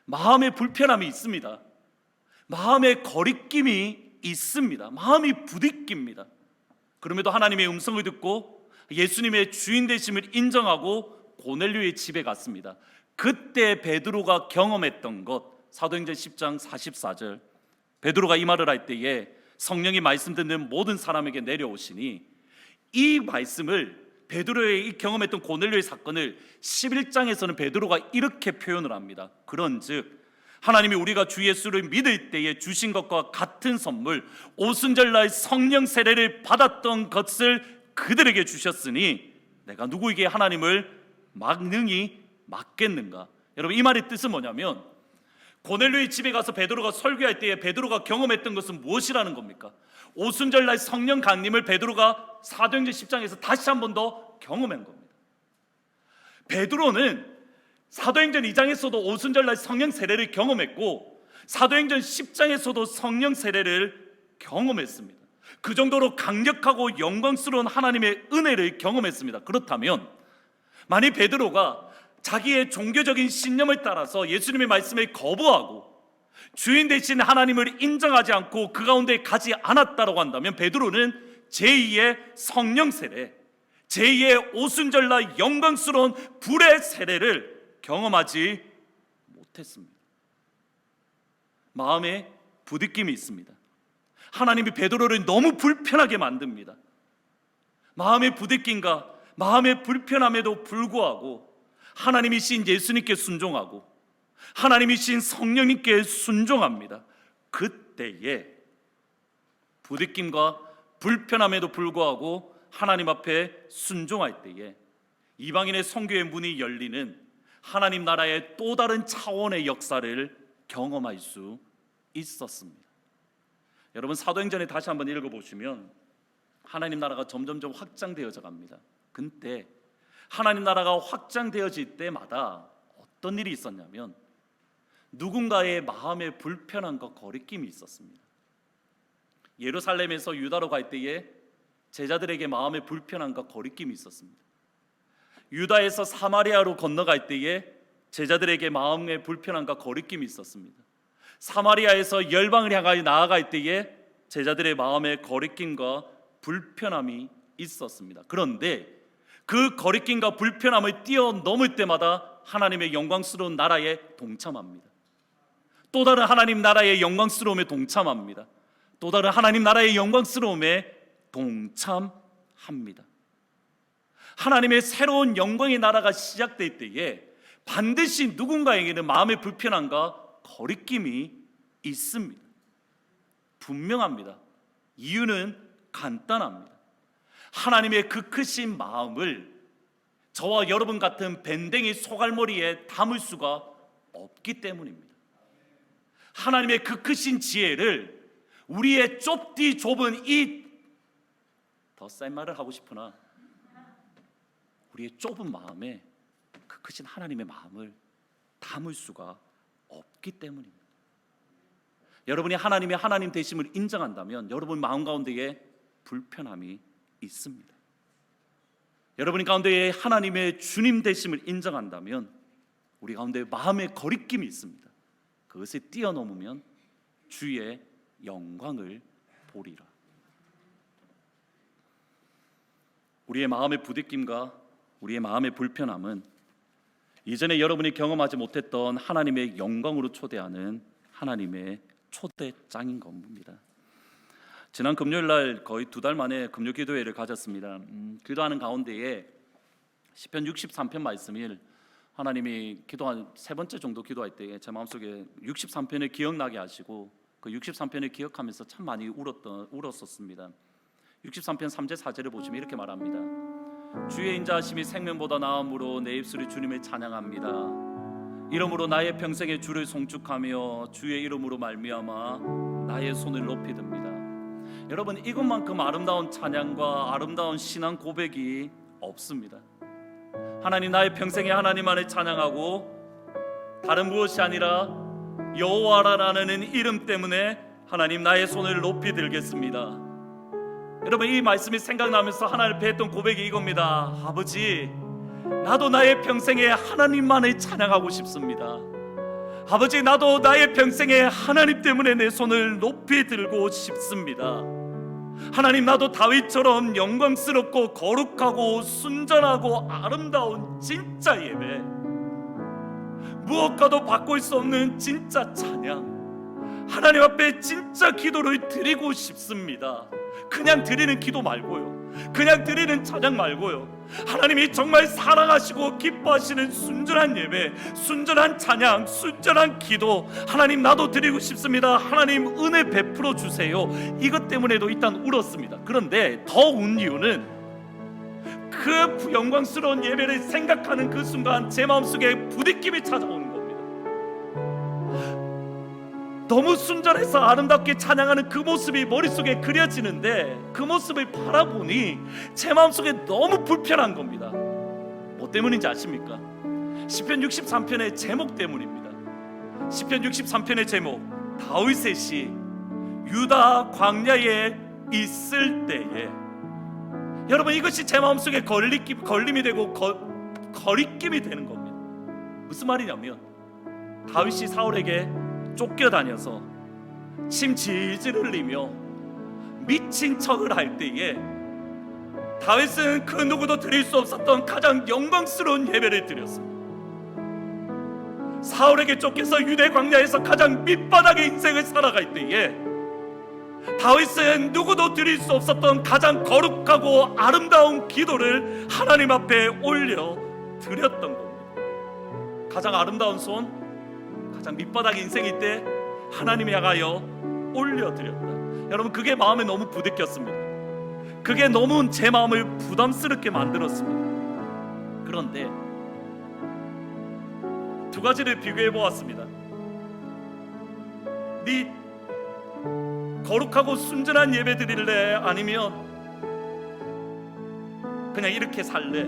마음의 불편함이 있습니다. 마음의 거리낌이 있습니다. 마음이 부딪힙니다. 그럼에도 하나님의 음성을 듣고 예수님의 주인 되심을 인정하고 고넬료의 집에 갔습니다. 그때 베드로가 경험했던 것, 사도행전 10장 44절, 베드로가 이 말을 할 때에 성령이 말씀 듣는 모든 사람에게 내려오시니, 이 말씀을 베드로의 경험했던 고넬료의 사건을 11장에서는 베드로가 이렇게 표현을 합니다. 그런즉 하나님이 우리가 주 예수를 믿을 때에 주신 것과 같은 선물, 오순절날 성령 세례를 받았던 것을 그들에게 주셨으니 내가 누구에게 하나님을 능히 맡겠는가? 여러분, 이 말의 뜻은 뭐냐면 고넬료의 집에 가서 베드로가 설교할 때에 베드로가 경험했던 것은 무엇이라는 겁니까? 오순절날 성령 강림을 베드로가 사도행전 10장에서 다시 한 번 더 경험한 겁니다. 베드로는 사도행전 2장에서도 오순절날 성령 세례를 경험했고 사도행전 10장에서도 성령 세례를 경험했습니다. 그 정도로 강력하고 영광스러운 하나님의 은혜를 경험했습니다. 그렇다면 만약 베드로가 자기의 종교적인 신념을 따라서 예수님의 말씀을 거부하고 주인 되신 하나님을 인정하지 않고 그 가운데 가지 않았다고 한다면 베드로는 제2의 성령 세례, 제2의 오순절날 영광스러운 불의 세례를 경험하지 못했습니다. 마음에 부딪힘이 있습니다. 하나님이 베드로를 너무 불편하게 만듭니다. 마음의 부딪힘과 마음의 불편함에도 불구하고 하나님이신 예수님께 순종하고 하나님이신 성령님께 순종합니다. 그때에 부딪힘과 불편함에도 불구하고 하나님 앞에 순종할 때에 이방인의 선교의 문이 열리는 하나님 나라의 또 다른 차원의 역사를 경험할 수 있었습니다. 여러분, 사도행전에 다시 한번 읽어보시면 하나님 나라가 점점점 확장되어져 갑니다. 근데 하나님 나라가 확장되어질 때마다 어떤 일이 있었냐면 누군가의 마음의 불편함과 거리낌이 있었습니다. 예루살렘에서 유다로 갈 때에 제자들에게 마음의 불편함과 거리낌이 있었습니다. 유다에서 사마리아로 건너갈 때에 제자들에게 마음의 불편함과 거리낌이 있었습니다. 사마리아에서 열방을 향하여 나아갈 때에 제자들의 마음의 거리낌과 불편함이 있었습니다. 그런데 그 거리낌과 불편함을 뛰어넘을 때마다 하나님의 영광스러운 나라에 동참합니다. 또 다른 하나님 나라의 영광스러움에 동참합니다. 또 다른 하나님 나라의 영광스러움에 동참합니다. 하나님의 새로운 영광의 나라가 시작될 때에 반드시 누군가에게는 마음의 불편함과 거리낌이 있습니다. 분명합니다. 이유는 간단합니다. 하나님의 그 크신 마음을 저와 여러분 같은 밴댕이 소갈머리에 담을 수가 없기 때문입니다. 하나님의 그 크신 지혜를 우리의 좁디 좁은 이 더 센 말을 하고 싶으나 우리의 좁은 마음에 그 크신 하나님의 마음을 담을 수가 없기 때문입니다. 여러분이 하나님의 하나님 되심을 인정한다면 여러분 마음 가운데에 불편함이 있습니다. 여러분 가운데에 하나님의 주님 되심을 인정한다면 우리 가운데 마음의 거리낌이 있습니다. 그것을 뛰어넘으면 주의 영광을 보리라. 우리의 마음의 부딪힘과 우리의 마음의 불편함은 이전에 여러분이 경험하지 못했던 하나님의 영광으로 초대하는 하나님의 초대장인 겁니다. 지난 금요일 날 거의 2달 만에 금요 기도회를 가졌습니다. 기도하는 가운데에 시편 63편 말씀을 하나님이 기도한 세 번째 정도 기도할 때 제 마음속에 63편을 기억나게 하시고 그 63편을 기억하면서 참 많이 울었었습니다. 63편 3절 4절을 보시면 이렇게 말합니다. 주의 인자하심이 생명보다 나음으로 내 입술이 주님을 찬양합니다. 이러므로 나의 평생에 주를 송축하며 주의 이름으로 말미암아 나의 손을 높이 듭니다. 여러분, 이것만큼 아름다운 찬양과 아름다운 신앙 고백이 없습니다. 하나님, 나의 평생에 하나님 안에 찬양하고 다른 무엇이 아니라 여호와라는 이름 때문에 하나님 나의 손을 높이 들겠습니다. 여러분, 이 말씀이 생각나면서 하나님을 뵀던 고백이 이겁니다. 아버지, 나도 나의 평생에 하나님만을 찬양하고 싶습니다. 아버지, 나도 나의 평생에 하나님 때문에 내 손을 높이 들고 싶습니다. 하나님, 나도 다윗처럼 영광스럽고 거룩하고 순전하고 아름다운 진짜 예배, 무엇과도 바꿀 수 없는 진짜 찬양, 하나님 앞에 진짜 기도를 드리고 싶습니다. 그냥 드리는 기도 말고요, 그냥 드리는 찬양 말고요, 하나님이 정말 사랑하시고 기뻐하시는 순전한 예배, 순전한 찬양, 순전한 기도, 하나님 나도 드리고 싶습니다. 하나님 은혜 베풀어 주세요. 이것 때문에도 일단 울었습니다. 그런데 더 운 이유는 그 영광스러운 예배를 생각하는 그 순간 제 마음속에 부딪힘이 찾아오는 겁니다. 너무 순전해서 아름답게 찬양하는 그 모습이 머릿속에 그려지는데, 그 모습을 바라보니 제 마음속에 너무 불편한 겁니다. 뭐 때문인지 아십니까? 시편 63편의 제목 때문입니다. 시편 63편의 제목, 다윗의 시, 유다 광야에 있을 때에. 여러분, 이것이 제 마음속에 걸림이 되고 거리낌이 되는 겁니다. 무슨 말이냐면, 다윗이 사울에게 쫓겨다녀서 침 질질 흘리며 미친 척을 할 때에 다윗은 그 누구도 드릴 수 없었던 가장 영광스러운 예배를 드렸습니다. 사울에게 쫓겨서 유대 광야에서 가장 밑바닥의 인생을 살아갈 때에 다윗은 누구도 드릴 수 없었던 가장 거룩하고 아름다운 기도를 하나님 앞에 올려 드렸던 겁니다. 가장 아름다운 손, 가장 밑바닥 인생일 때 하나님에 향하여 올려드렸다. 여러분, 그게 마음에 너무 부딪혔습니다. 그게 너무 제 마음을 부담스럽게 만들었습니다. 그런데 두 가지를 비교해 보았습니다. 네 거룩하고 순전한 예배 드릴래? 아니면 그냥 이렇게 살래?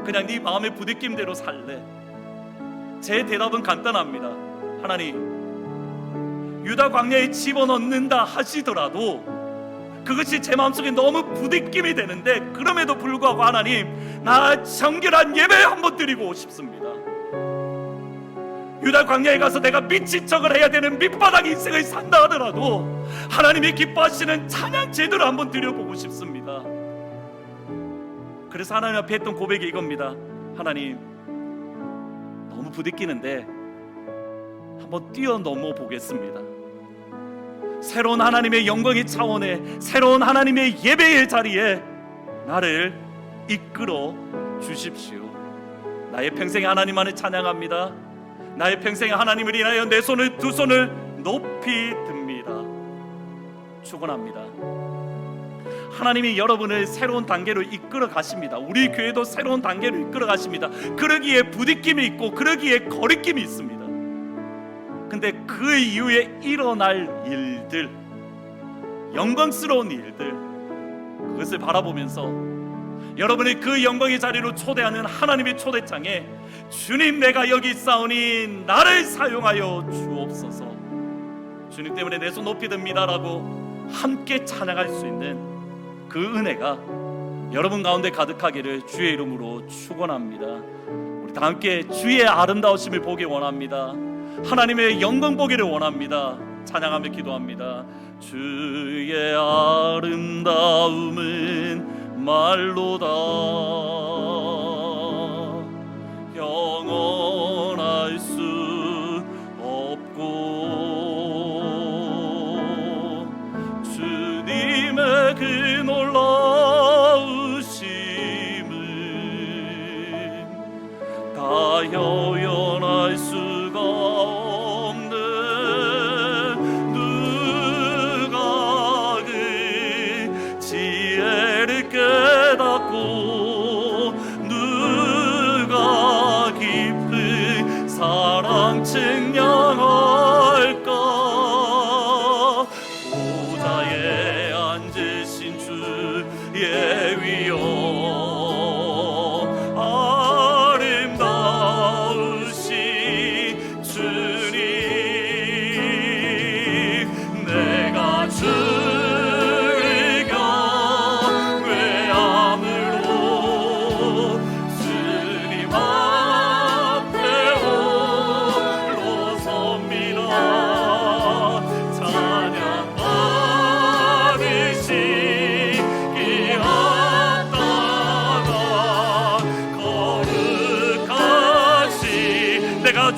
그냥 네 마음의 부딪힘대로 살래? 제 대답은 간단합니다. 하나님, 유다 광야에 집어넣는다 하시더라도 그것이 제 마음속에 너무 부딪힘이 되는데, 그럼에도 불구하고 하나님, 나 정결한 예배 한번 드리고 싶습니다. 유다 광야에 가서 내가 미친 척을 해야 되는 밑바닥 인생을 산다 하더라도 하나님이 기뻐하시는 찬양 제대로 한번 드려보고 싶습니다. 그래서 하나님 앞에 했던 고백이 이겁니다. 하나님, 너무 부딪히는데 한번 뛰어넘어 보겠습니다. 새로운 하나님의 영광의 차원에, 새로운 하나님의 예배의 자리에 나를 이끌어 주십시오. 나의 평생에 하나님만을 찬양합니다. 나의 평생에 하나님을 인하여 내 손을, 두 손을 높이 듭니다. 축원합니다. 하나님이 여러분을 새로운 단계로 이끌어 가십니다. 우리 교회도 새로운 단계로 이끌어 가십니다. 그러기에 부딪힘이 있고 그러기에 거리낌이 있습니다. 근데 그 이후에 일어날 일들, 영광스러운 일들, 그것을 바라보면서 여러분이 그 영광의 자리로 초대하는 하나님의 초대장에 주님, 내가 여기 있사오니 나를 사용하여 주옵소서, 주님 때문에 내 손 높이 듭니다라고 함께 찬양할 수 있는 그 은혜가 여러분 가운데 가득하기를 주의 이름으로 축원합니다. 우리 다 함께 주의 아름다우심을 보기 원합니다. 하나님의 영광 보기를 원합니다. 찬양하며 기도합니다. 주의 아름다움은 말로다 영원할 수 없고, 주님의 그 놀라우심은 다 여연할 수가 없네. 누가 그 지혜를 깨닫고 누가 깊은 사랑 증명할까. 보좌에 앉으신 주의 위엄 아름다우신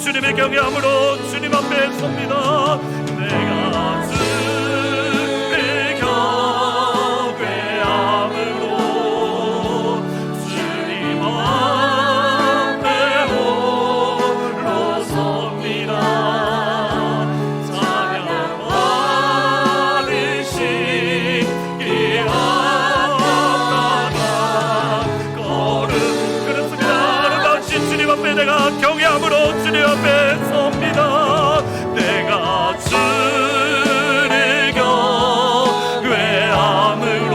주님의 경외함으로 주님 앞에 섭니다. 내가 주를 경외함으로 주님 앞에 홀로 섭니다. 찬양 받으시기 앞다가 걸음 그렇습니다. 아름다우신 주님 앞에 내가 경외함으로 주님 앞에 섭니다. 내가 주를 경외함으로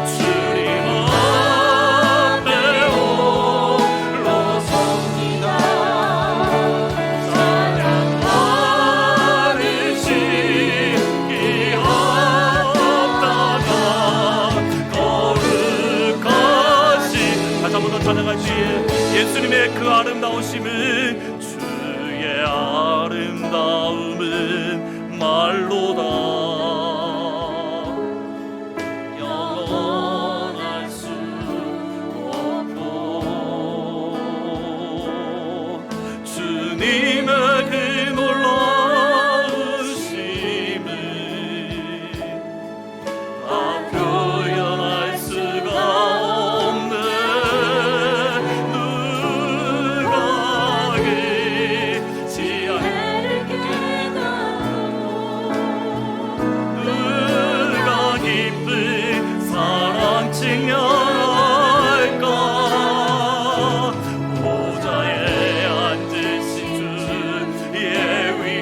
주님 앞에 홀로 섭니다. 찬양 받으시기 앞다가 거룩하신 다시 한번 더 찬양할 때에 예수님의 그 아름다우심은 주의 아름다움은 말로다 영원할 수 없고 주님의 그 놀라우심을 다 표현할 수가 없네. 누가 그지 누가 기쁜 사랑 증명할까. 보좌에 앉으신 주의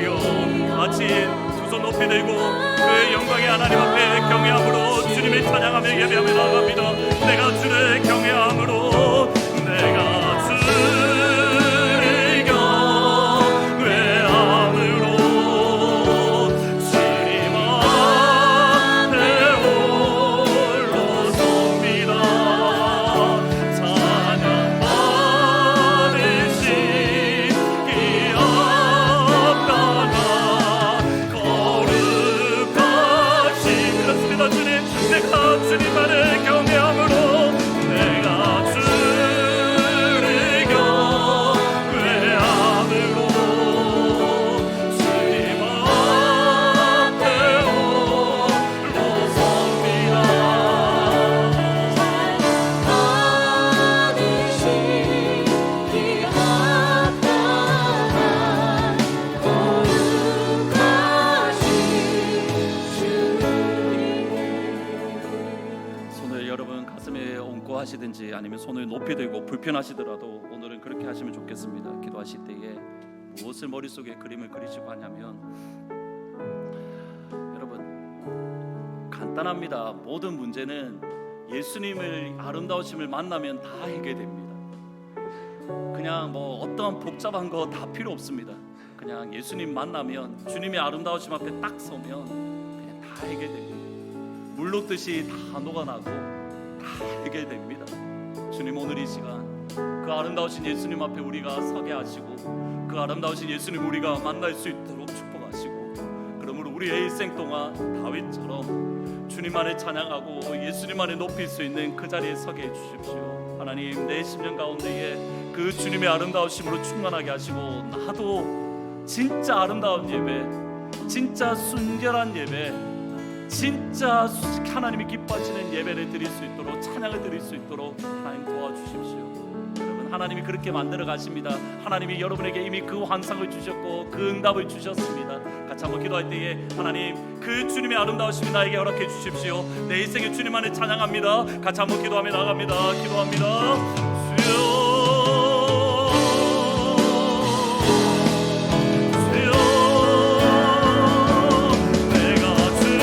위엄 같이 두 손 높이 들고 그의 영광의 하나님 앞에 경외함으로 주님의 찬양하며 예배하며 나아갑니다. 내가 주를 경외함으로 내가 주를 경외함으로 주님 앞에 홀로 섭니다. 찬양 받으시기 앞다가 거룩하신 그렇습니다. 주님 내가 주님만을 경외함으로 내가 주를 경외함으로 주님 앞에 홀로 섭니다. 손을 여러분 가슴에 얹고 하시든지 아니면 손을 높이 들고 불편하시더라도 오늘은 그렇게 하시면 좋겠습니다. 기도하실 때에 무엇을 머릿속에 그림을 그리시고 하냐면 여러분 간단합니다. 모든 문제는 예수님을 아름다우심을 만나면 다 해결됩니다. 그냥 뭐 어떠한 복잡한 거 다 필요 없습니다. 그냥 예수님 만나면 주님의 아름다우심 앞에 딱 서면 그냥 다 해결됩니다. 물 녹듯이 다 녹아나고 다 해결됩니다. 주님 오늘 이 시간 그 아름다우신 예수님 앞에 우리가 서게 하시고 그 아름다우신 예수님 우리가 만날 수 있도록 축복하시고 그러므로 우리의 일생 동안 다윗처럼 주님만을 찬양하고 예수님만을 높일 수 있는 그 자리에 서게 해주십시오. 하나님 내 심령 가운데에 그 주님의 아름다우심으로 충만하게 하시고 나도 진짜 아름다운 예배 진짜 순결한 예배 진짜 하나님이 기뻐하시는 예배를 드릴 수 있도록 찬양을 드릴 수 있도록 하나님 도와주십시오. 여러분 하나님이 그렇게 만들어 가십니다. 하나님이 여러분에게 이미 그 환상을 주셨고 그 응답을 주셨습니다. 같이 한번 기도할 때에 하나님 그 주님의 아름다우심이 나에게 허락해 주십시오. 내 인생에 주님만을 찬양합니다. 같이 한번 기도하며 나갑니다. 기도합니다. 주여 거룩하신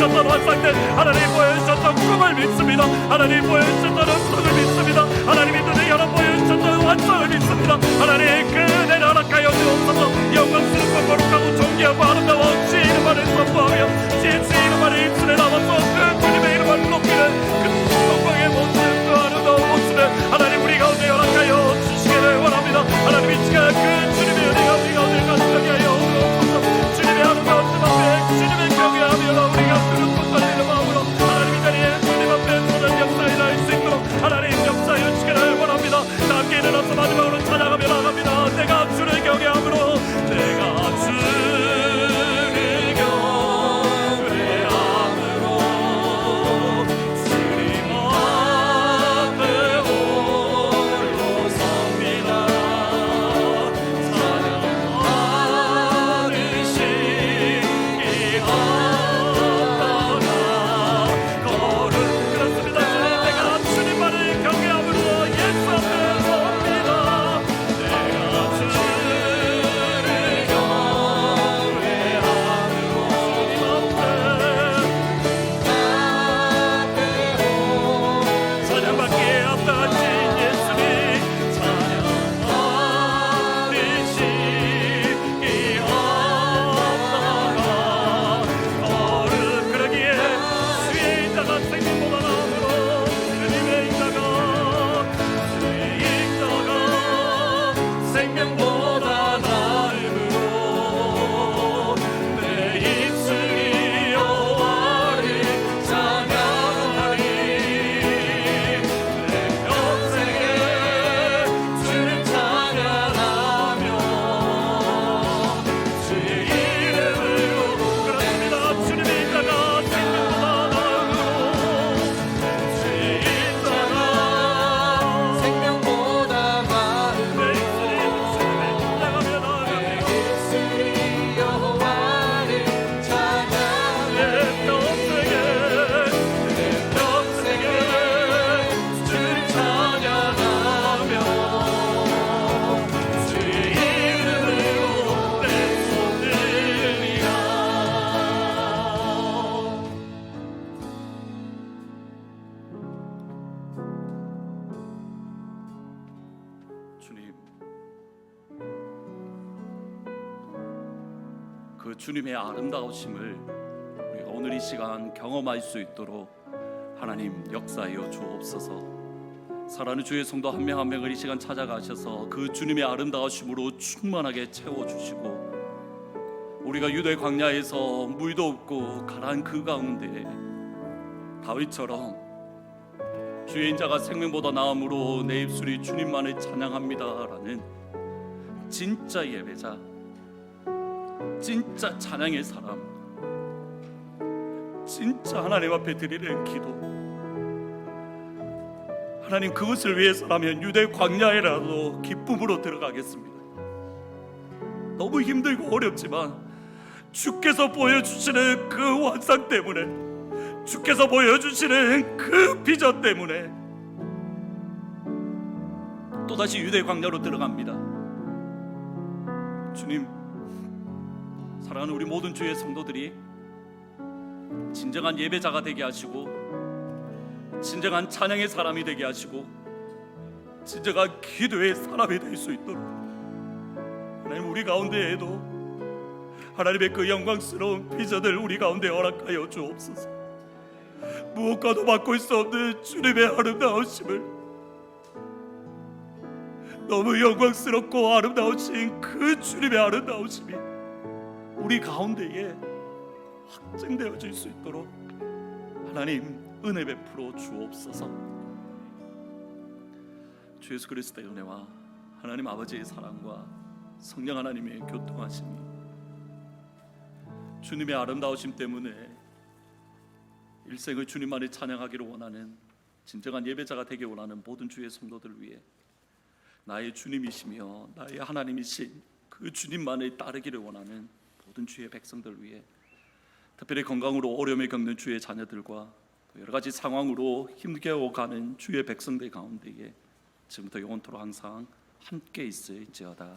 보여주셨던 환상들, 하나님 보여주셨던 꿈을 믿습니다. 하나님 보여주셨던 음성을 믿습니다. 하나님이 눈에 열어 보여주셨던 환상을 믿습니다. 하나님 그대 허락하여 주옵소서. 영광스럽고 거룩하고 존귀하고 아름다운 주의 이름 안에 선포하며 주의 이름 안에 입술에 남아서 그 주님의 이름을 높이는 그 영광의 모습, 그 아름다운 모습을 하나님 우리 가운데 허락하여 주시기를 원합니다. 하나님 이 시간 그 주님의 은혜가 우리 가운데 가득하게 하여 주옵소서. 주님의 아름다운 품 앞에 주님의 경외하며 우리가 그릇 떨리는 마음으로 하나님 이 자리에 주님 앞에 선한 역사에 날 수 있도록 하나님 역사해 주시기를 원합니다. 함께 일어나서 마지막으로 찬양하며 나갑니다. 내가 주를 경외함으로, 내가 주를 경외함으로 주님 앞에 홀로 섭니다. 찬양하는 시기하다가 걸음 그렇습니다. 내가 주님만을 경외함으로 예수 앞에 섭니다. 내가 주를 경외함으로 주님 앞에 찬양받기에 합당하신 예수님, 찬양하는 시기하다가 걸음 그러기에 주의 인자가 생명보다 나음으로 주님의 인자가 생명보다 나음으로 내 입술이 여호와를 찬양하리. 내 평생에 주를 찬양하며 주의 이름으로 그렇습니다. 주님의 인자가 생명보다 나음으로 주의 인자가 생명보다 많은 내 입술이 주님의 찬양하며 나아가며 입술이 여호와를 찬양하네. 내 평생에 주를 찬양하며 주의 이름으로 내 손 들리라. 주님, 그 주님의 아름다우심을 우리가 오늘 이 시간 경험할 수 있도록 하나님 역사하여 주옵소서. 사랑하는 주의 성도 한 명 한 명을 이 시간 찾아가셔서 그 주님의 아름다우심으로 충만하게 채워주시고, 우리가 유대 광야에서 물도 없고 가라앉은 그 가운데 다윗처럼 주의 인자가 생명보다 나음으로 내 입술이 주님만을 찬양합니다라는 진짜 예배자, 진짜 찬양의 사람, 진짜 하나님 앞에 드리는 기도, 하나님 그것을 위해서라면 유대 광야에라도 기쁨으로 들어가겠습니다. 너무 힘들고 어렵지만 주께서 보여주시는 그 환상 때문에, 주께서 보여주시는 그 비전 때문에 또다시 유대 광야로 들어갑니다. 주님, 사랑하는 우리 모든 주의 성도들이 진정한 예배자가 되게 하시고, 진정한 찬양의 사람이 되게 하시고, 진정한 기도의 사람이 될 수 있도록 하나님 우리 가운데에도 하나님의 그 영광스러운 비전을 우리 가운데 허락하여 주옵소서. 무엇과도 바꿀 수 없는 주님의 아름다우심을, 너무 영광스럽고 아름다우신 그 주님의 아름다우심이 우리 가운데에 확증되어질 수 있도록 하나님 은혜 베풀어 주옵소서. 주 예수 그리스도의 은혜와 하나님 아버지의 사랑과 성령 하나님의 교통하심이, 주님의 아름다우심 때문에 일생을 주님만을 찬양하기를 원하는 진정한 예배자가 되기 원하는 모든 주의 성도들 위해, 나의 주님이시며 나의 하나님이신 그 주님만을 따르기를 원하는 모든 주의 백성들 위해, 특별히 건강으로 어려움을 겪는 주의 자녀들과 또 여러 가지 상황으로 힘겨워가는 주의 백성들 가운데에 지금부터 영원토록 항상 함께 있을지어다.